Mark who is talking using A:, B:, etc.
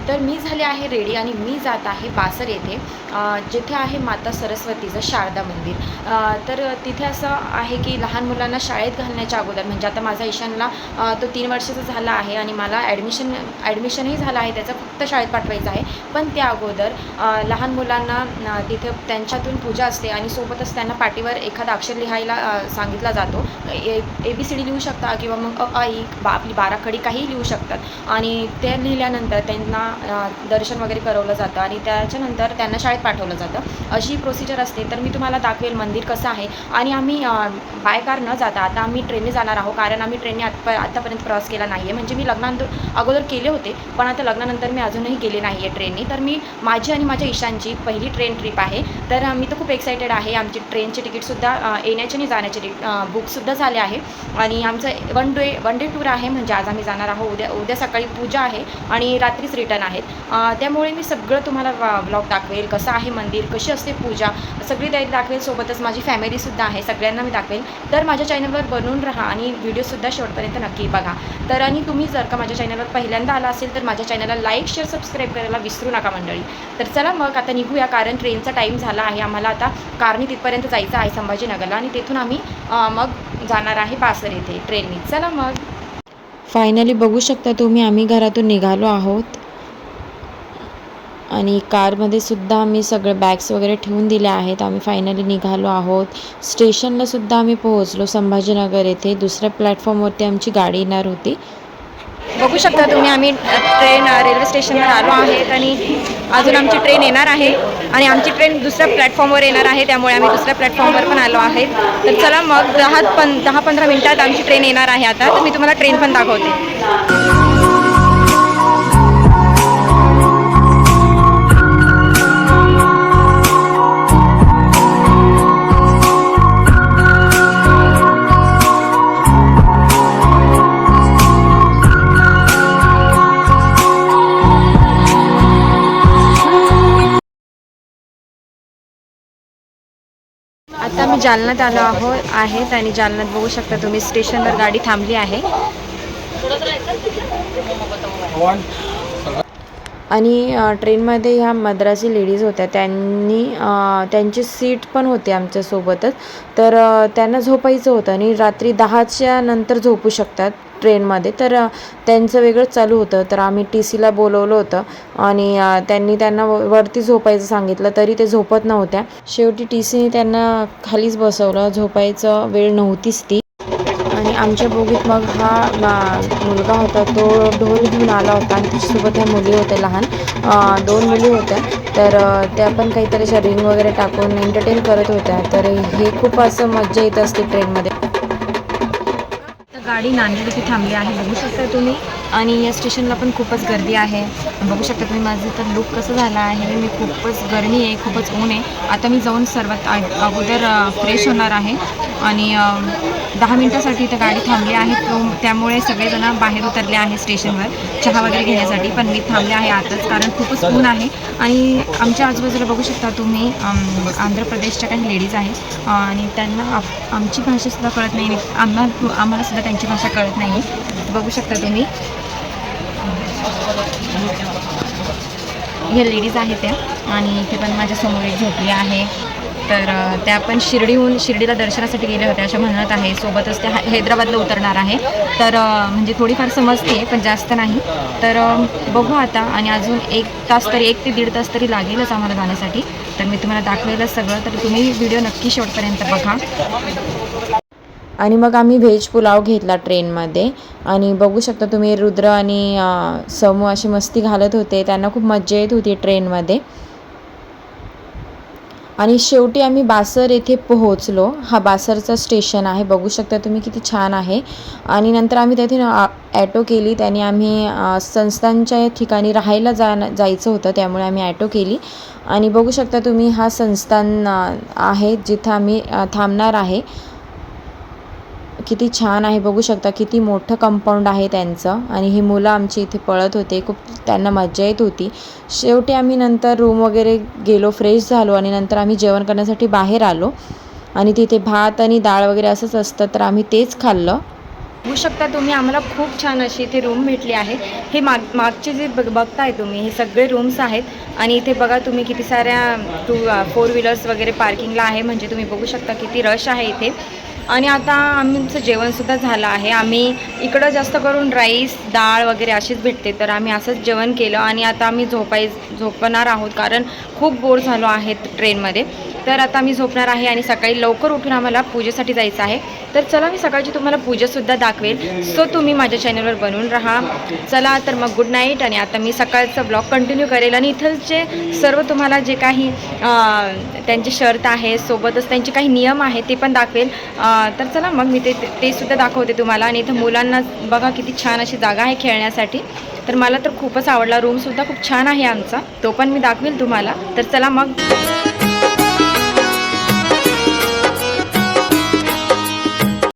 A: तर मी झाले आहे रेडी आणि मी जात आहे बासर येथे, जिथे आहे माता सरस्वतीचं शारदा मंदिर. तर तिथे असं आहे की लहान मुलांना शाळेत घालण्याच्या अगोदर, म्हणजे आता माझा ईशानला तो 3 वर्षाचा झाला आहे आणि मला ॲडमिशनही झालं आहे, त्याचं फक्त शाळेत पाठवायचं आहे. पण त्या अगोदर लहान मुलांना तिथे त्यांच्यातून पूजा असते आणि सोबतच त्यांना पाटीवर एखादा अक्षर लिहायला सांगितला जातो. ABCD लिहू शकता किंवा मग अ, आ, इ, आपली बाराखडी काहीही लिहू शकतात आणि ते लिहिल्यानंतर त्यांना दर्शन वगैरे करवलं जातं आणि त्याच्यानंतर त्यांना शाळेत पाठवलं जातं. अशी प्रोसिजर असते. तर मी तुम्हाला दाखवेल मंदिर कसं आहे. आणि आम्ही बाय कार न जाता आता आम्ही ट्रेनने जाणार आहोत, कारण आम्ही ट्रेनने आत्तापर्यंत प्रवास केला नाही आहे. म्हणजे मी अगोदर केले होते, पण आता लग्नानंतर मी अजूनही गेले नाही आहे ट्रेनने. तर माझी आणि माझ्या ईशानची पहिली ट्रेन ट्रिप आहे. तर मी तर खूप एक्सायटेड आहे. आमची ट्रेनचे तिकीटसुद्धा येण्याचे आणि जाण्याचे बुकसुद्धा झाले आहे आणि आमचं वन डे टूर आहे. म्हणजे आज आम्ही जाणार आहोत, उद्या सकाळी पूजा आहे आणि रात्रीच रिटर्न आहेत. त्यामुळे मी सगळं तुम्हाला ब्लॉग दाखवेल, कसं आहे मंदिर, कशी असते पूजा, सगळी तयारी दाखवेल. सोबतच माझी फॅमिलीसुद्धा आहे, सगळ्यांना मी दाखवेल. तर माझ्या चॅनलवर बनवून राहा आणि व्हिडिओसुद्धा शेवटपर्यंत नक्की बघा. तर आणि तुम्ही जर का माझ्या चॅनलवर पहिल्यांदा आला असेल तर माझ्या चॅनलला लाईक, शेअर, सबस्क्राईब करायला विसरू नका मंडळी. तर चला मग आता निघूया, कारण ट्रेनचा टाईम झाला आहे. आम्हाला आता कारने तिथपर्यंत जायचं आहे संभाजीनगरला आणि तिथून आम्ही मग जाणार आहे बासर येथे ट्रेननी. चला मग.
B: फायनली बघू शकता तुम्ही, आम्ही घरातून निघालो आहोत आणि कारमध्ये सुद्धा आम्ही सगळे बॅग्स वगैरे ठेवून दिल्या आहेत. आम्ही फायनली निघालो आहोत. स्टेशनला सुद्धा आम्ही पोहोचलो संभाजीनगर येथे. दुसऱ्या प्लॅटफॉर्मवरती आमची गाडी येणार होती.
A: बघू शकता तुम्ही, आम्ही रेल्वे स्टेशनवर आलो आहेत आणि अजून आमची ट्रेन येणार आहे आणि आमची ट्रेन दुसऱ्या प्लॅटफॉर्मवर येणार आहे, त्यामुळे आम्ही दुसऱ्या प्लॅटफॉर्मवर पण आलो आहेत. तर चला मग 10-15 मिनटात आमची ट्रेन येणार आहे आता. तर मी तुम्हाला ट्रेन पण दाखवते. आता मी जालन्यात आलो आहेत आणि जालन्यात बघू शकता तुम्ही स्टेशनवर गाडी थांबली आहे.
B: आणि ट्रेनमध्ये ह्या मद्रासी लेडीज होत्या, त्यांची सीट पण होते आमच्यासोबतच. तर त्यांना झोपायचं होतं आणि रात्री 10च्या नंतर झोपू शकतात ट्रेनमध्ये. तर त्यांचं वेगळंच चालू होतं. तर आम्ही TCला बोलवलं होतं आणि त्यांना वरती झोपायचं सांगितलं, तरी ते झोपत नव्हत्या. शेवटी TCने त्यांना खालीच बसवलं, झोपायचं वेळ नव्हतीच ती. आणि आमच्या बोगीत मग हा मुलगा होता, तो ढोल घेऊन आला होता आणि त्याच्यासोबत ह्या मुली होत्या लहान, 2 मुली होत्या. तर त्या पण काहीतरी रिंग वगैरे टाकून एंटरटेन करत होत्या. तर हे खूप असं मज्जा येत असते ट्रेनमध्ये.
A: गाडी नांदेड इथे थांबली आहे, बघू शकता तुम्ही. आणि या स्टेशनला पण खूपच गर्दी आहे. बघू शकता तुम्ही माझं तर लुक कसं झाला आहे. मी खूपच गरमी आहे, खूपच ऊन आहे. आता मी जाऊन सर्वात अगोदर फ्रेश होणार आहे आणि 10 मिनटासाठी इथं गाडी थांबली आहे. त्यामुळे सगळेजण बाहेर उतरले आहे स्टेशनवर चहा वगैरे घेण्यासाठी. पण मी थांबले आहे आतच, कारण खूपच ऊन आहे. आणि आमच्या आजूबाजूला बघू शकता तुम्ही आंध्र प्रदेशच्या काही लेडीज आहेत आणि त्यांना आमची भाषासुद्धा कळत नाही, आम्हाला सुद्धा त्यांची भाषा कळत नाही. बघू शकता तुम्ही, ह्या लेडीज आहेत त्या. आणि इथे पण माझ्यासमोर एक झोपली आहे. तर त्या पण शिर्डीला दर्शनासाठी गेल्या होत्या असं म्हणत आहे. सोबतच त्या हैदराबादला उतरणार आहे. तर म्हणजे थोडीफार समजते पण जास्त नाही. तर बघू आता. आणि अजून 1 ते 1.5 तास तरी लागेलच आम्हाला जाण्यासाठी. तर मी तुम्हाला दाखवेलच सगळं, तर तुम्ही व्हिडिओ नक्की शेवटपर्यंत बघा.
B: आणि मग आम्ही व्हेज पुलाव घेतला ट्रेनमध्ये. आणि बघू शकता तुम्ही, रुद्र आणि समू अशी मस्ती घालत होते. त्यांना खूप मज्जा येत होती ट्रेनमध्ये. आणि शेवटी आम्ही बासर येथे पोहोचलो. हा बासरचा स्टेशन आहे, बघू शकता तुम्ही किती छान आहे. आणि नंतर आम्ही तेथे ॲटो केली. त्याने आम्ही संस्थानच्या ठिकाणी राहायला जायचं होतं, त्यामुळे आम्ही ॲटो केली. आणि बघू शकता तुम्ही, हा संस्थान आहे जिथं आम्ही थांबणार आहे. किती छान आहे, बघू शकता किती मोठं कंपाऊंड आहे त्यांचं. आणि ही मुलं आमची इथे पळत होते, खूप त्यांना मज्जा येत होती. शेवटी आम्ही नंतर रूम वगैरे गेलो, फ्रेश झालो आणि नंतर आम्ही जेवण करण्यासाठी बाहेर आलो. आणि तिथे भात आणि डाळ वगैरे असंच असतं, तर आम्ही तेच खाल्लं.
A: बघू शकता तुम्ही, आम्हाला खूप छान अशी इथे रूम भेटली आहे. हे मागचे जे बघताय तुम्ही, हे सगळे रूम्स आहेत आणि इथे बघा तुम्ही किती साऱ्या 4 व्हीलर्स वगैरे पार्किंगला आहे. म्हणजे तुम्ही बघू शकता किती रश आहे इथे. आणि आता आमचं जेवणसुद्धा झालं आहे. आम्ही इकडं जास्त करून राईस, डाळ वगैरे अशीच भेटते, तर आम्ही असंच जेवण केलं आणि आता आम्ही झोपणार आहोत, कारण खूप बोर झालो आहे ट्रेनमध्ये. तर आता मी झोपणार आहे आणि सकाळी लवकर उठून आम्हाला पूजेसाठी जायचं आहे. तर चला, मी सकाळची तुम्हाला पूजासुद्धा दाखवेल, सो तुम्ही माझ्या चॅनलवर बनवून राहा. चला तर मग गुड नाईट. आणि आता मी सकाळचा ब्लॉग कंटिन्यू करेल आणि इथलचे सर्व तुम्हाला जे काही त्यांची शर्त आहे, सोबतच त्यांचे काही नियम आहेत ते पण दाखवेल. तर चला मग मी ते सुद्धा दाखवते तुम्हाला. आणि इथं मुलांना बघा किती छान अशी जागा आहे खेळण्यासाठी. तर मला तर खूपच आवडला. रूमसुद्धा खूप छान आहे आमचा, तो पण मी दाखवेल तुम्हाला. तर चला मग.